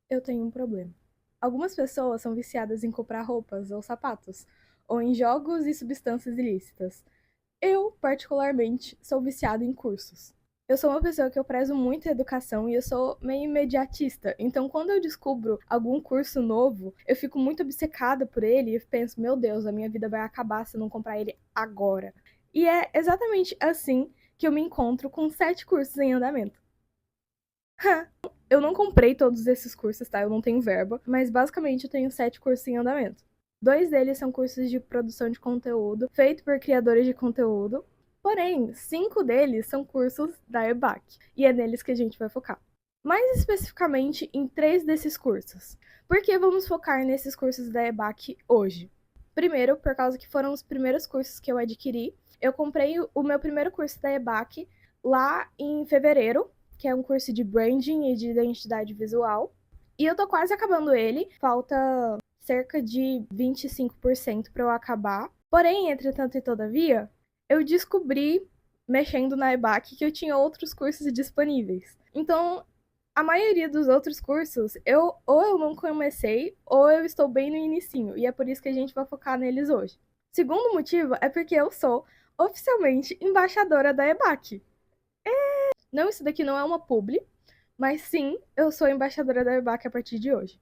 Eu tenho um problema. Algumas pessoas são viciadas em comprar roupas ou sapatos, ou em jogos e substâncias ilícitas. Eu, particularmente, sou viciada em cursos. Eu sou uma pessoa que eu prezo muito a educação e eu sou meio imediatista. Então, quando eu descubro algum curso novo, eu fico muito obcecada por ele e penso, meu Deus, a minha vida vai acabar se eu não comprar ele agora. E é exatamente assim que eu me encontro com 7 cursos em andamento. Eu não comprei todos esses cursos, tá? Eu não tenho verba, mas basicamente eu tenho 7 cursos em andamento. 2 deles são cursos de produção de conteúdo, feito por criadores de conteúdo, porém, 5 deles são cursos da EBAC, e é neles que a gente vai focar. Mais especificamente em 3 desses cursos. Por que vamos focar nesses cursos da EBAC hoje? Primeiro, por causa que foram os primeiros cursos que eu adquiri. Eu comprei o meu primeiro curso da EBAC lá em fevereiro, que é um curso de branding e de identidade visual. E eu tô quase acabando ele, falta cerca de 25% para eu acabar. Porém, entretanto e todavia, eu descobri, mexendo na EBAC, que eu tinha outros cursos disponíveis. Então, a maioria dos outros cursos, ou eu não comecei, ou eu estou bem no inicinho, e é por isso que a gente vai focar neles hoje. Segundo motivo é porque eu sou oficialmente embaixadora da EBAC. Não, isso daqui não é uma publi, mas sim, eu sou embaixadora da EBAC a partir de hoje.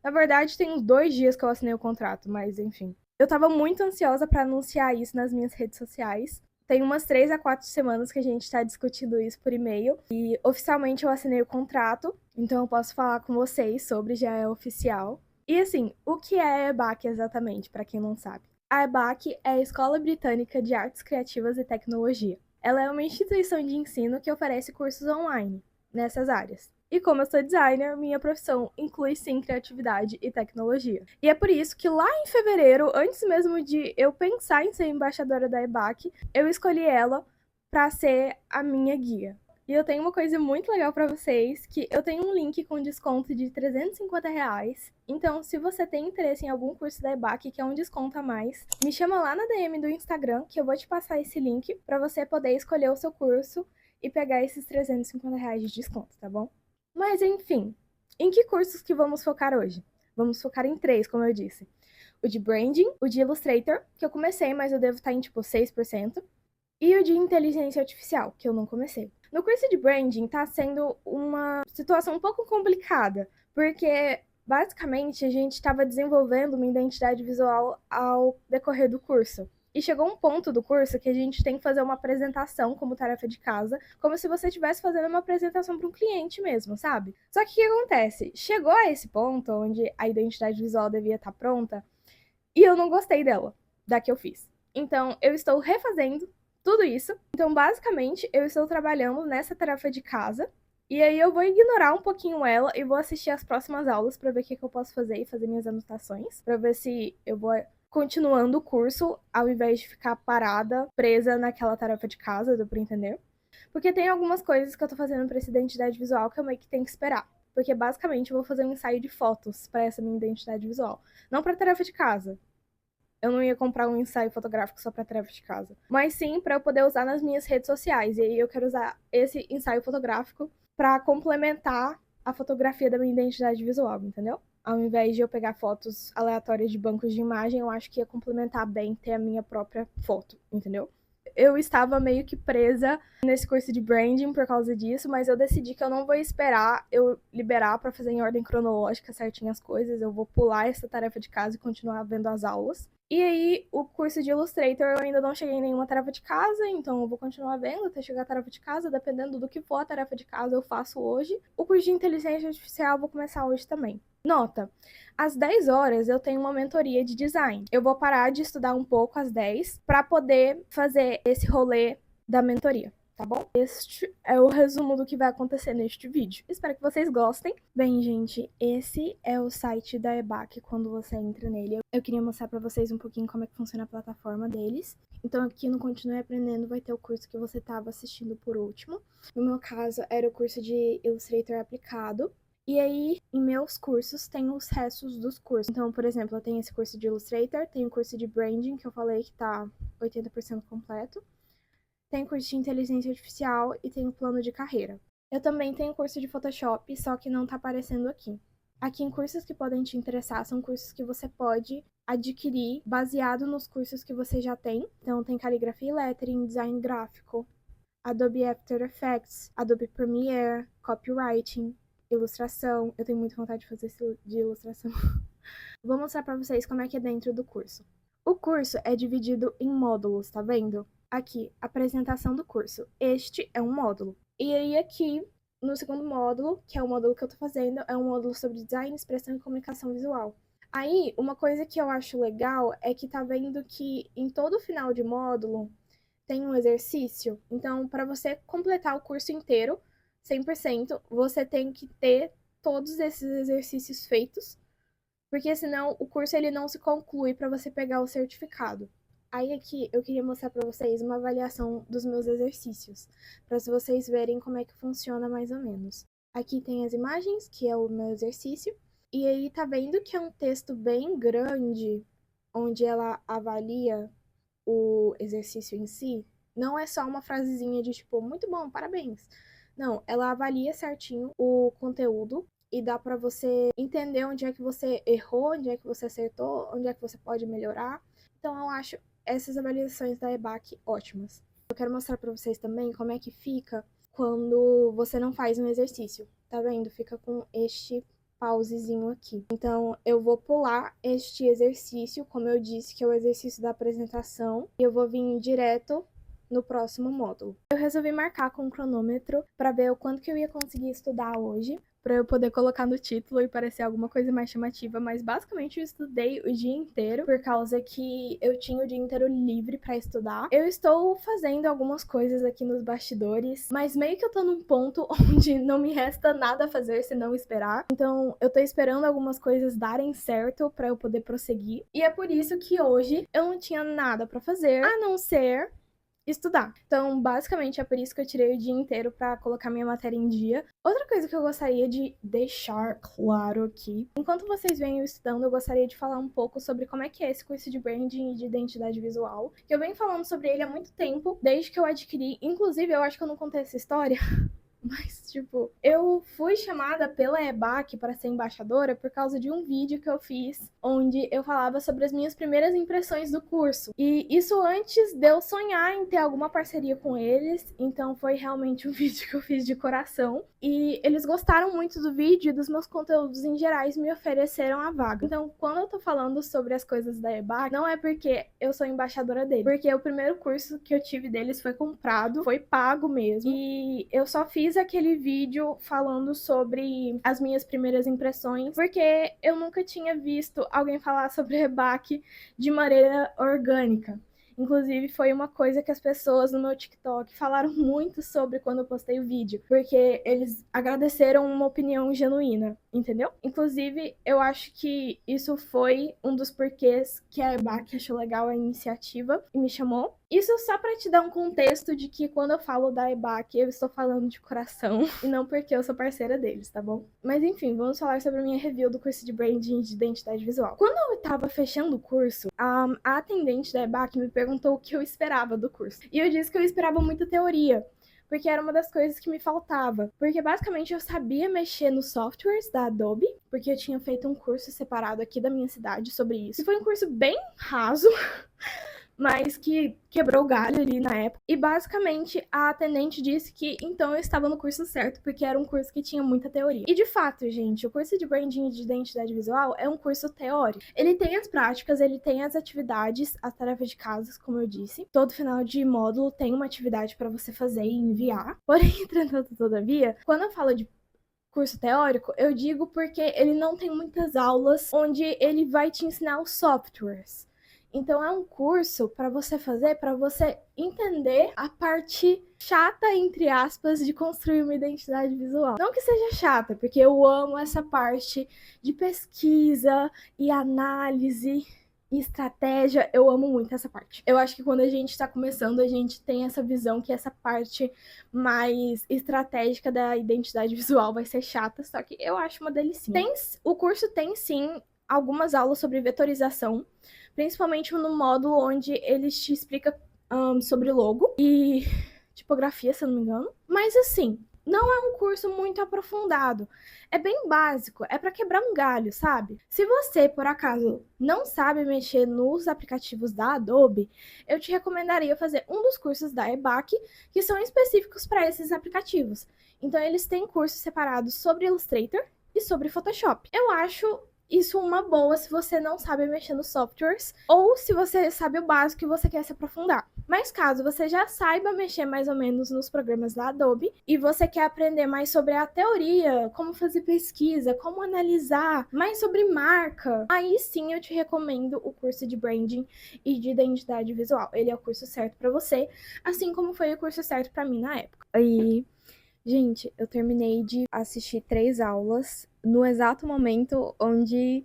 Na verdade, tem uns 2 dias que eu assinei o contrato, mas enfim. Eu tava muito ansiosa para anunciar isso nas minhas redes sociais. Tem umas 3 a 4 semanas que a gente tá discutindo isso por e-mail. E oficialmente eu assinei o contrato, então eu posso falar com vocês sobre, já é oficial. E assim, o que é a EBAC exatamente, para quem não sabe? A EBAC é a Escola Britânica de Artes Criativas e Tecnologia. Ela é uma instituição de ensino que oferece cursos online nessas áreas. E como eu sou designer, minha profissão inclui sim criatividade e tecnologia. E é por isso que lá em fevereiro, antes mesmo de eu pensar em ser embaixadora da EBAC, eu escolhi ela para ser a minha guia. E eu tenho uma coisa muito legal para vocês, que eu tenho um link com desconto de R$ 350. Então, se você tem interesse em algum curso da EBAC, que é um desconto a mais, me chama lá na DM do Instagram, que eu vou te passar esse link para você poder escolher o seu curso e pegar esses R$ 350 de desconto, tá bom? Mas enfim, em que cursos que vamos focar hoje? Vamos focar em 3, como eu disse. O de Branding, o de Illustrator, que eu comecei, mas eu devo estar em tipo 6%, e o de Inteligência Artificial, que eu não comecei. No curso de Branding tá sendo uma situação um pouco complicada, porque basicamente a gente estava desenvolvendo uma identidade visual ao decorrer do curso. E chegou um ponto do curso que a gente tem que fazer uma apresentação como tarefa de casa, como se você estivesse fazendo uma apresentação para um cliente mesmo, sabe? Só que o que acontece? Chegou a esse ponto onde a identidade visual devia estar pronta e eu não gostei dela, da que eu fiz. Então, eu estou refazendo tudo isso. Então, basicamente, eu estou trabalhando nessa tarefa de casa. E aí eu vou ignorar um pouquinho ela e vou assistir as próximas aulas para ver o que eu posso fazer e fazer minhas anotações, para ver se eu vou continuando o curso ao invés de ficar parada, presa naquela tarefa de casa, deu pra entender? Porque tem algumas coisas que eu tô fazendo pra essa identidade visual que eu meio que tenho que esperar. Porque basicamente eu vou fazer um ensaio de fotos para essa minha identidade visual. Não para tarefa de casa. Eu não ia comprar um ensaio fotográfico só para tarefa de casa. Mas sim para eu poder usar nas minhas redes sociais. E aí eu quero usar esse ensaio fotográfico para complementar a fotografia da minha identidade visual, entendeu? Ao invés de eu pegar fotos aleatórias de bancos de imagem, eu acho que ia complementar bem ter a minha própria foto, entendeu? Eu estava meio que presa nesse curso de branding por causa disso, mas eu decidi que eu não vou esperar eu liberar para fazer em ordem cronológica certinho as coisas, eu vou pular essa tarefa de casa e continuar vendo as aulas. E aí, o curso de Illustrator eu ainda não cheguei em nenhuma tarefa de casa, então eu vou continuar vendo até chegar a tarefa de casa, dependendo do que for a tarefa de casa eu faço hoje. O curso de inteligência artificial eu vou começar hoje também. Nota, às 10 horas eu tenho uma mentoria de design. Eu vou parar de estudar um pouco às 10 para poder fazer esse rolê da mentoria, tá bom? Este é o resumo do que vai acontecer neste vídeo. Espero que vocês gostem. Bem, gente, esse é o site da EBAC quando você entra nele. Eu queria mostrar para vocês um pouquinho como é que funciona a plataforma deles. Então aqui no Continue Aprendendo vai ter o curso que você estava assistindo por último. No meu caso, era o curso de Illustrator aplicado. E aí, em meus cursos, tem os restos dos cursos. Então, por exemplo, eu tenho esse curso de Illustrator, tenho o curso de Branding, que eu falei que tá 80% completo. Tenho curso de Inteligência Artificial e tenho plano de carreira. Eu também tenho curso de Photoshop, só que não tá aparecendo aqui. Aqui em cursos que podem te interessar, são cursos que você pode adquirir baseado nos cursos que você já tem. Então tem caligrafia e lettering, design gráfico, Adobe After Effects, Adobe Premiere, copywriting, ilustração. Eu tenho muita vontade de fazer isso de ilustração. Vou mostrar pra vocês como é que é dentro do curso. O curso é dividido em módulos, tá vendo? Aqui, apresentação do curso. Este é um módulo. E aí aqui, no segundo módulo, que é o módulo que eu tô fazendo, é um módulo sobre design, expressão e comunicação visual. Aí, uma coisa que eu acho legal é que tá vendo que em todo final de módulo tem um exercício. Então, para você completar o curso inteiro, 100%, você tem que ter todos esses exercícios feitos, porque senão o curso ele não se conclui para você pegar o certificado. Aí aqui eu queria mostrar para vocês uma avaliação dos meus exercícios, para vocês verem como é que funciona mais ou menos. Aqui tem as imagens, que é o meu exercício, e aí tá vendo que é um texto bem grande, onde ela avalia o exercício em si. Não é só uma frasezinha de tipo, muito bom, parabéns. Não, ela avalia certinho o conteúdo e dá pra você entender onde é que você errou, onde é que você acertou, onde é que você pode melhorar. Então eu acho essas avaliações da EBAC ótimas. Eu quero mostrar pra vocês também como é que fica quando você não faz um exercício. Tá vendo? Fica com este pausezinho aqui. Então, eu vou pular este exercício, como eu disse, que é o exercício da apresentação, e eu vou vir direto no próximo módulo. Eu resolvi marcar com o cronômetro para ver o quanto que eu ia conseguir estudar hoje, para eu poder colocar no título e parecer alguma coisa mais chamativa, mas basicamente eu estudei o dia inteiro, por causa que eu tinha o dia inteiro livre para estudar. Eu estou fazendo algumas coisas aqui nos bastidores, mas meio que eu tô num ponto onde não me resta nada a fazer senão esperar. Então eu tô esperando algumas coisas darem certo para eu poder prosseguir. E é por isso que hoje eu não tinha nada para fazer, a não ser estudar. Então, basicamente, é por isso que eu tirei o dia inteiro para colocar minha matéria em dia. Outra coisa que eu gostaria de deixar claro aqui, enquanto vocês vêm eu estudando, eu gostaria de falar um pouco sobre como é que é esse curso de branding e de identidade visual, que eu venho falando sobre ele há muito tempo, desde que eu adquiri. Inclusive, eu acho que eu não contei essa história, mas, tipo, eu fui chamada pela EBAC para ser embaixadora por causa de um vídeo que eu fiz, onde eu falava sobre as minhas primeiras impressões do curso. E isso antes de eu sonhar em ter alguma parceria com eles, então foi realmente um vídeo que eu fiz de coração. E eles gostaram muito do vídeo e dos meus conteúdos em gerais me ofereceram a vaga. Então, quando eu tô falando sobre as coisas da EBAC, não é porque eu sou embaixadora dele, porque o primeiro curso que eu tive deles foi comprado, foi pago mesmo, e eu só fiz aquele vídeo falando sobre as minhas primeiras impressões, porque eu nunca tinha visto alguém falar sobre EBAC de maneira orgânica. Inclusive, foi uma coisa que as pessoas no meu TikTok falaram muito sobre quando eu postei o vídeo, porque eles agradeceram uma opinião genuína, entendeu? Inclusive, eu acho que isso foi um dos porquês que a EBAC achou legal a iniciativa e me chamou. Isso só pra te dar um contexto de que quando eu falo da EBAC, eu estou falando de coração e não porque eu sou parceira deles, tá bom? Mas enfim, vamos falar sobre a minha review do curso de branding de identidade visual. Quando eu tava fechando o curso, a atendente da EBAC me perguntou o que eu esperava do curso. E eu disse que eu esperava muita teoria, porque era uma das coisas que me faltava. Porque basicamente eu sabia mexer nos softwares da Adobe, porque eu tinha feito um curso separado aqui da minha cidade sobre isso. E foi um curso bem raso, mas que quebrou o galho ali na época. E basicamente a atendente disse que então eu estava no curso certo, porque era um curso que tinha muita teoria. E de fato, gente, o curso de branding e de identidade visual é um curso teórico. Ele tem as práticas, ele tem as atividades, as tarefas de casa, como eu disse. Todo final de módulo tem uma atividade para você fazer e enviar. Porém, entretanto, todavia, quando eu falo de curso teórico, eu digo porque ele não tem muitas aulas onde ele vai te ensinar os softwares. Então é um curso para você fazer, para você entender a parte chata, entre aspas, de construir uma identidade visual. Não que seja chata, porque eu amo essa parte de pesquisa e análise e estratégia, eu amo muito essa parte. Eu acho que quando a gente tá começando, a gente tem essa visão que essa parte mais estratégica da identidade visual vai ser chata, só que eu acho uma delicinha. O curso tem sim algumas aulas sobre vetorização, principalmente no módulo onde eles te explicam sobre logo e tipografia, se eu não me engano. Mas assim, Não é um curso muito aprofundado. É bem básico, é para quebrar um galho, sabe? Se você, por acaso, não sabe mexer nos aplicativos da Adobe, eu te recomendaria fazer um dos cursos da EBAC, que são específicos para esses aplicativos. Então, eles têm cursos separados sobre Illustrator e sobre Photoshop. Eu acho isso uma boa se você não sabe mexer nos softwares ou se você sabe o básico e você quer se aprofundar. Mas caso você já saiba mexer mais ou menos nos programas da Adobe e você quer aprender mais sobre a teoria, como fazer pesquisa, como analisar, mais sobre marca, aí sim eu te recomendo o curso de branding e de identidade visual. Ele é o curso certo para você, assim como foi o curso certo para mim na época. E gente, eu terminei de assistir 3 aulas no exato momento onde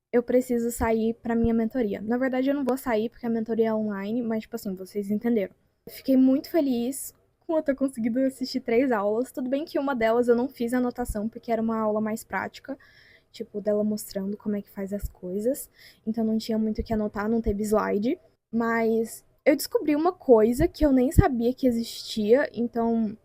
eu preciso sair para minha mentoria. Na verdade, eu não vou sair porque a mentoria é online, mas, tipo assim, vocês entenderam. Eu fiquei muito feliz com eu ter conseguido assistir 3 aulas. Tudo bem que uma delas eu não fiz anotação, porque era uma aula mais prática, tipo, dela mostrando como é que faz as coisas. Então não tinha muito o que anotar, não teve slide. Mas eu descobri uma coisa que eu nem sabia que existia, então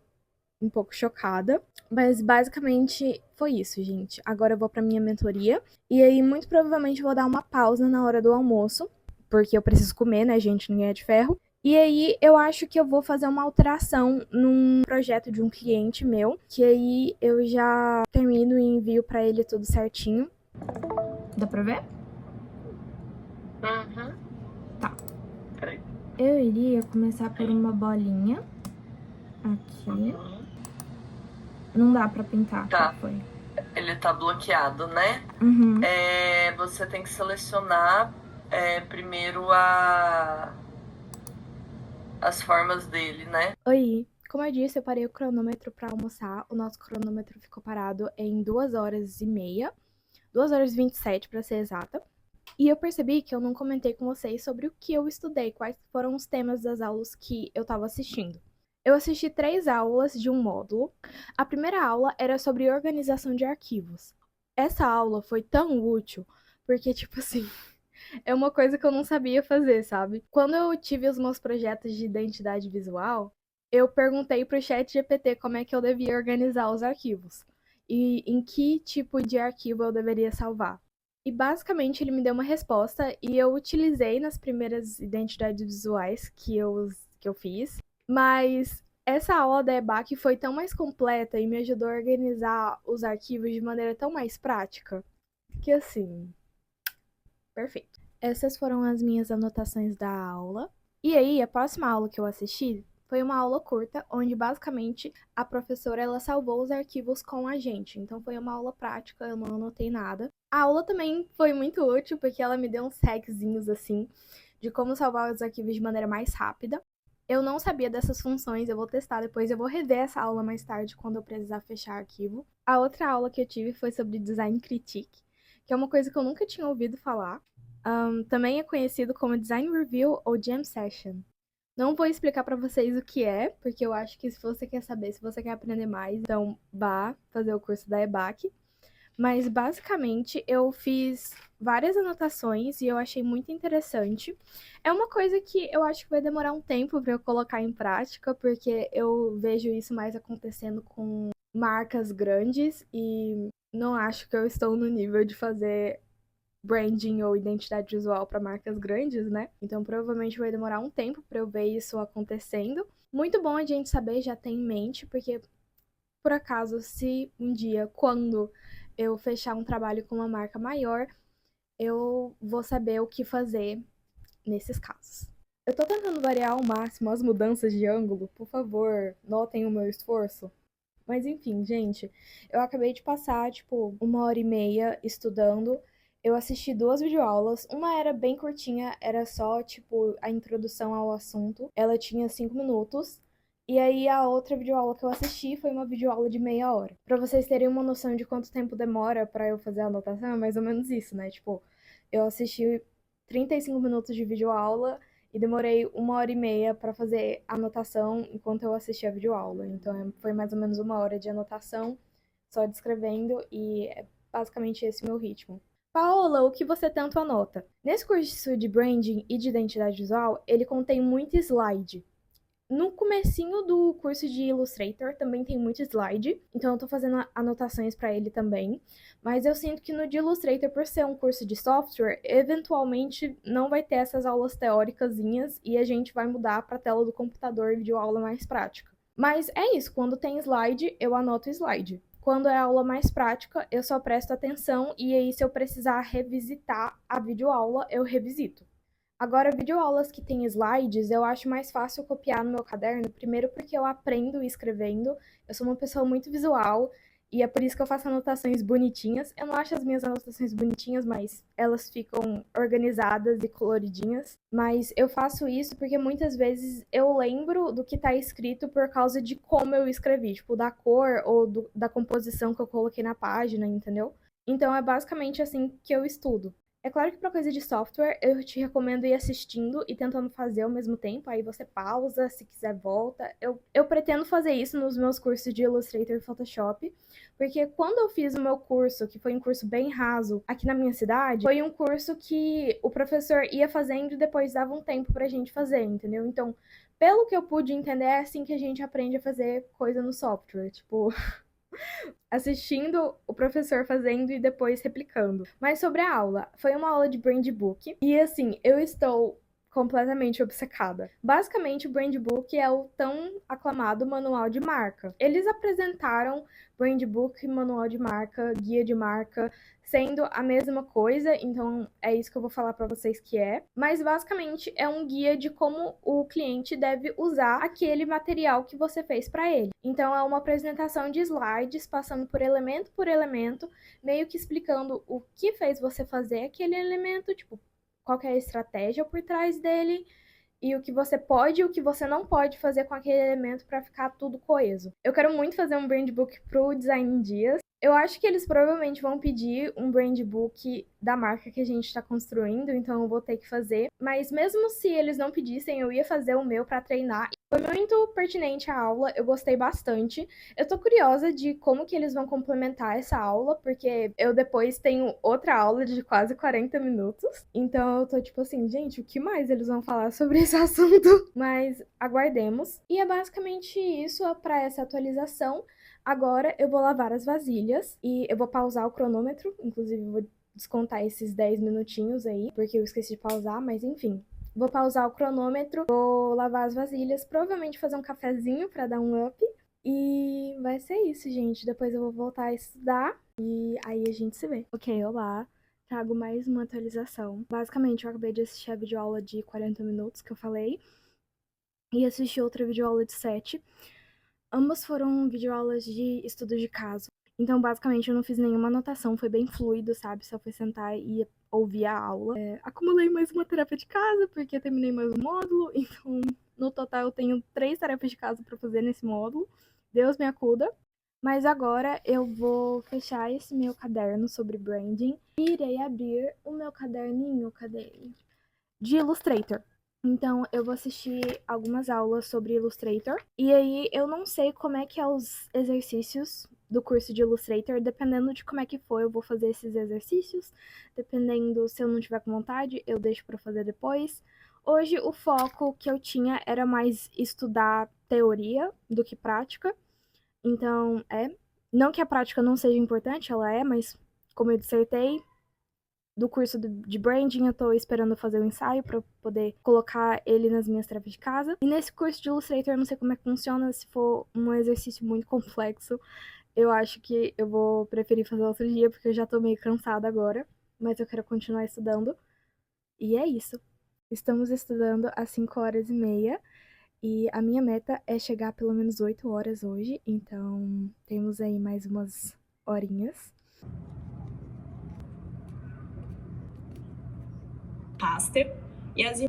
um pouco chocada. Mas basicamente foi isso, gente. Agora eu vou pra minha mentoria. E aí, muito provavelmente, vou dar uma pausa na hora do almoço. Porque eu preciso comer, né, gente? Ninguém é de ferro. E aí, eu acho que eu vou fazer uma alteração num projeto de um cliente meu. Que aí eu já termino e envio pra ele tudo certinho. Dá pra ver? Uhum. Tá. Peraí. Eu iria começar por uma bolinha. Aqui. Uhum. Não dá pra pintar. Tá. Qual foi? Ele tá bloqueado, né? Uhum. Você tem que selecionar primeiro as formas dele, né? Oi, como eu disse, eu parei o cronômetro para almoçar. O nosso cronômetro ficou parado em 2 horas e meia, 2 horas e 27 para ser exata. E eu percebi que eu não comentei com vocês sobre o que eu estudei, quais foram os temas das aulas que eu estava assistindo. Eu assisti 3 aulas de um módulo. A primeira aula era sobre organização de arquivos. Essa aula foi tão útil porque, tipo assim, é uma coisa que eu não sabia fazer, sabe? Quando eu tive os meus projetos de identidade visual, eu perguntei pro chat GPT como é que eu devia organizar os arquivos e em que tipo de arquivo eu deveria salvar. E basicamente ele me deu uma resposta e eu utilizei nas primeiras identidades visuais que eu fiz, mas essa aula da EBAC foi tão mais completa e me ajudou a organizar os arquivos de maneira tão mais prática que assim, perfeito. Essas foram as minhas anotações da aula. E aí, a próxima aula que eu assisti foi uma aula curta, onde basicamente a professora ela salvou os arquivos com a gente. Então foi uma aula prática, eu não anotei nada. A aula também foi muito útil, porque ela me deu uns hackzinhos assim, de como salvar os arquivos de maneira mais rápida. Eu não sabia dessas funções, eu vou testar depois, eu vou rever essa aula mais tarde quando eu precisar fechar arquivo. A outra aula que eu tive foi sobre design critique, que é uma coisa que eu nunca tinha ouvido falar. Também é conhecido como Design Review ou Jam Session. Não vou explicar para vocês o que é, porque eu acho que se você quer saber, se você quer aprender mais, então vá fazer o curso da EBAC. Mas basicamente eu fiz várias anotações e eu achei muito interessante. É uma coisa que eu acho que vai demorar um tempo para eu colocar em prática, porque eu vejo isso mais acontecendo com marcas grandes e não acho que eu estou no nível de fazer branding ou identidade visual para marcas grandes, né? Então provavelmente vai demorar um tempo para eu ver isso acontecendo. Muito bom a gente saber, já ter em mente, porque por acaso, se um dia, quando eu fechar um trabalho com uma marca maior, eu vou saber o que fazer nesses casos. Eu tô tentando variar ao máximo as mudanças de ângulo, por favor, notem o meu esforço. Mas enfim, gente, eu acabei de passar, tipo, 1 hora e meia estudando. Eu assisti 2 videoaulas. Uma era bem curtinha, era só, tipo, a introdução ao assunto. Ela tinha 5 minutos. E aí a outra videoaula que eu assisti foi uma videoaula de meia hora. Pra vocês terem uma noção de quanto tempo demora pra eu fazer a anotação, é mais ou menos isso, né? Tipo, eu assisti 35 minutos de videoaula e demorei 1 hora e meia para fazer anotação enquanto eu assistia a videoaula. Então foi mais ou menos 1 hora de anotação, só descrevendo, e é basicamente esse o meu ritmo. Paola, o que você tanto anota? Nesse curso de branding e de identidade visual, ele contém muito slide. No comecinho do curso de Illustrator também tem muito slide, então eu tô fazendo anotações para ele também, mas eu sinto que no de Illustrator, por ser um curso de software, eventualmente não vai ter essas aulas teóricazinhas e a gente vai mudar para a tela do computador de aula mais prática. Mas é isso, quando tem slide, eu anoto o slide. Quando é aula mais prática, eu só presto atenção e aí se eu precisar revisitar a videoaula, eu revisito. Agora, videoaulas que tem slides, eu acho mais fácil copiar no meu caderno, primeiro porque eu aprendo escrevendo, eu sou uma pessoa muito visual, e é por isso que eu faço anotações bonitinhas. Eu não acho as minhas anotações bonitinhas, mas elas ficam organizadas e coloridinhas. Mas eu faço isso porque muitas vezes eu lembro do que tá escrito por causa de como eu escrevi, tipo, da cor ou da composição que eu coloquei na página, entendeu? Então é basicamente assim que eu estudo. É claro que para coisa de software, eu te recomendo ir assistindo e tentando fazer ao mesmo tempo. Aí você pausa, se quiser volta. Eu pretendo fazer isso nos meus cursos de Illustrator e Photoshop, porque quando eu fiz o meu curso, que foi um curso bem raso aqui na minha cidade, foi um curso que o professor ia fazendo e depois dava um tempo pra gente fazer, entendeu? Então, pelo que eu pude entender, é assim que a gente aprende a fazer coisa no software. Tipo, assistindo o professor fazendo e depois replicando. Mas sobre a aula, foi uma aula de brand book e assim, eu estou completamente obcecada. Basicamente, o brand book é o tão aclamado manual de marca. Eles apresentaram brand book, manual de marca, guia de marca, sendo a mesma coisa, então é isso que eu vou falar para vocês que é. Mas basicamente é um guia de como o cliente deve usar aquele material que você fez para ele. Então é uma apresentação de slides, passando por elemento, meio que explicando o que fez você fazer aquele elemento, tipo, qual que é a estratégia por trás dele e o que você pode e o que você não pode fazer com aquele elemento para ficar tudo coeso. Eu quero muito fazer um brand book pro Design Dias. Eu acho que eles provavelmente vão pedir um brand book da marca que a gente está construindo, então eu vou ter que fazer. Mas mesmo se eles não pedissem, eu ia fazer o meu para treinar. Foi muito pertinente a aula, eu gostei bastante. Eu tô curiosa de como que eles vão complementar essa aula, porque eu depois tenho outra aula de quase 40 minutos. Então eu tô tipo assim, gente, o que mais eles vão falar sobre esse assunto? Mas aguardemos. E é basicamente isso para essa atualização. Agora eu vou lavar as vasilhas e eu vou pausar o cronômetro, inclusive eu vou descontar esses 10 minutinhos aí, porque eu esqueci de pausar, mas enfim. Vou pausar o cronômetro, vou lavar as vasilhas, provavelmente fazer um cafezinho pra dar um up. E vai ser isso, gente. Depois eu vou voltar a estudar e aí a gente se vê. Ok, olá. Trago mais uma atualização. Basicamente, eu acabei de assistir a videoaula de 40 minutos que eu falei e assisti outra videoaula de 7. Ambas foram videoaulas de estudo de caso. Então, basicamente, eu não fiz nenhuma anotação, foi bem fluido, sabe? Só foi sentar e ouvir a aula. Acumulei mais uma tarefa de casa, porque eu terminei mais um módulo. Então, no total, eu tenho 3 tarefas de casa para fazer nesse módulo. Deus me acuda. Mas agora eu vou fechar esse meu caderno sobre branding e irei abrir o meu caderninho, cadê ele? De Illustrator. Então, eu vou assistir algumas aulas sobre Illustrator. E aí, eu não sei como é que é os exercícios do curso de Illustrator. Dependendo de como é que for, eu vou fazer esses exercícios. Dependendo, se eu não tiver com vontade, eu deixo pra fazer depois. Hoje, o foco que eu tinha era mais estudar teoria do que prática. Então, não que a prática não seja importante, ela é, mas como eu dissertei, do curso de branding, eu tô esperando fazer o ensaio pra poder colocar ele nas minhas tarefas de casa. E nesse curso de Illustrator, eu não sei como é que funciona, se for um exercício muito complexo, eu acho que eu vou preferir fazer outro dia, porque eu já tô meio cansada agora, mas eu quero continuar estudando. E é isso. Estamos estudando às 5h30 e a minha meta é chegar a pelo menos 8 horas hoje, então temos aí mais umas horinhas. Raster e as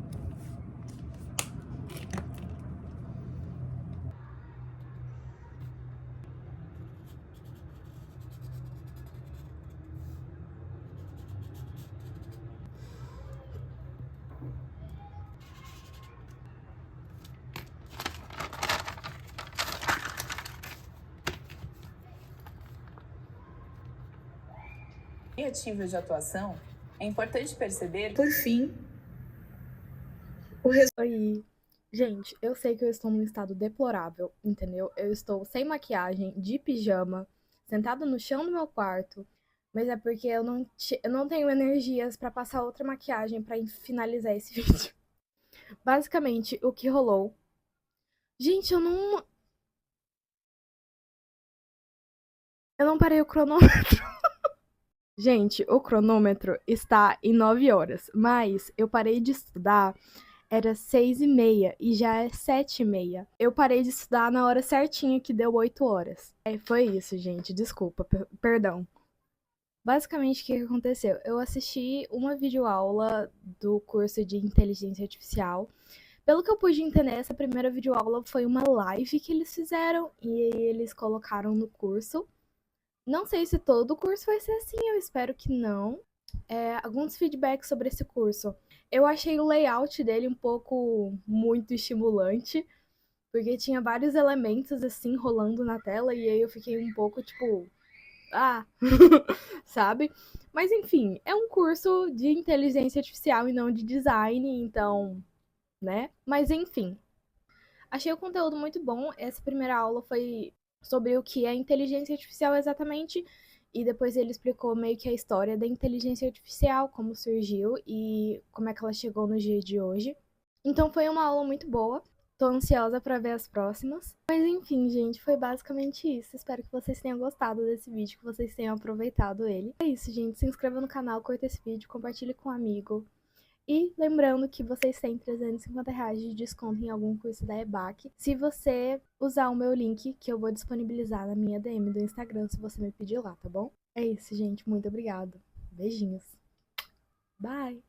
ativos de atuação, é importante perceber, por fim, Oi! Gente, eu sei que eu estou num estado deplorável, entendeu? Eu estou sem maquiagem, de pijama, sentada no chão do meu quarto, mas é porque eu não tenho energias pra passar outra maquiagem pra finalizar esse vídeo. Basicamente, o que rolou. Gente, eu não parei o cronômetro. Gente, o cronômetro está em 9 horas, mas eu parei de estudar, era 6h30 e já é 7h30. Eu parei de estudar na hora certinha, que deu 8 horas. Foi isso, gente, desculpa, perdão. Basicamente, o que aconteceu? Eu assisti uma videoaula do curso de inteligência artificial. Pelo que eu pude entender, essa primeira videoaula foi uma live que eles fizeram e eles colocaram no curso. Não sei se todo o curso vai ser assim, eu espero que não. Alguns feedbacks sobre esse curso. Eu achei o layout dele um pouco muito estimulante, porque tinha vários elementos assim rolando na tela e aí eu fiquei um pouco tipo, ah, sabe? Mas enfim, é um curso de inteligência artificial e não de design, então, né? Mas enfim, achei o conteúdo muito bom. Essa primeira aula foi sobre o que é inteligência artificial exatamente, e depois ele explicou meio que a história da inteligência artificial, como surgiu e como é que ela chegou no dia de hoje. Então foi uma aula muito boa. Tô ansiosa pra ver as próximas. Mas enfim, gente, foi basicamente isso. Espero que vocês tenham gostado desse vídeo, que vocês tenham aproveitado ele. É isso, gente. Se inscreva no canal, curta esse vídeo, compartilhe com um amigo. E lembrando que vocês têm R$350 de desconto em algum curso da EBAC, se você usar o meu link, que eu vou disponibilizar na minha DM do Instagram, se você me pedir lá, tá bom? É isso, gente. Muito obrigada. Beijinhos. Bye!